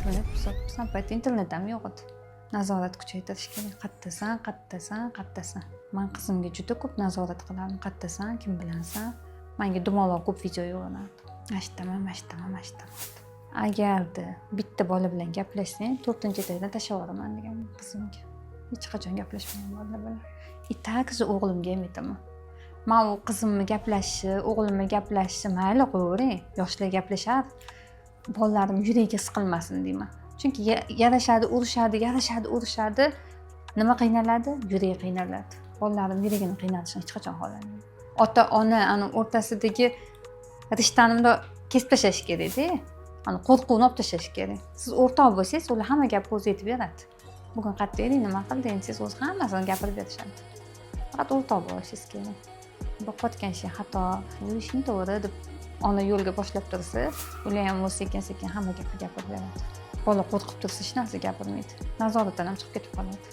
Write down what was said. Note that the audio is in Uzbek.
Mana pisab payt internet ham yo'q edi. Nazorat kuchaytirish kerak. Qayerdasan? Men qizimga juda ko'p nazorat qilardim. Qayerdasan, kim bilansan? Menga dumaloq ko'p video yo'llanardi. Mashtaman. Agarda bitta bola bilan gaplashsang, 4-etagida tashlab yuboraman degan qizimga. Hech qachon gaplashmagan bolalar bilan. Takzi o'g'limga ham aytaman. Men u qizimni gaplashishi, o'g'limni gaplashishi mayli qo'yavering. Yoshlar gaplashadi. Bolalarim yuragiga siqilmasin deyman. Chunki yarashadi, urushadi. Nima qiynaladi? Yuragi qiynaladi. Bolalarim yuragini qiynalishini hech qachon xohlamayman. Ota-ona ana o'rtasidagi rishtani kesib tashlash kerak-da. Ana qo'rquvni olib tashlash kerak. Siz o'rtoq bo'lsangiz, ular hamma gapni o'zi aytib beradi. Bugun qayerding, nima qilding, siz o'zi hammasini gapirib berishadi. Faqat o'rtoq bo'lishingiz kerak. Bo'layotgan ish xato, bu ishing to'g'ri deb ona yo'lga boshlab tursa, ular ham o'zi sekin hamma gapni gapirib beradi. Bola qo'rqib tursa hech narsa gapirmaydi. Nazoratdan ham chiqib ketib qoladi.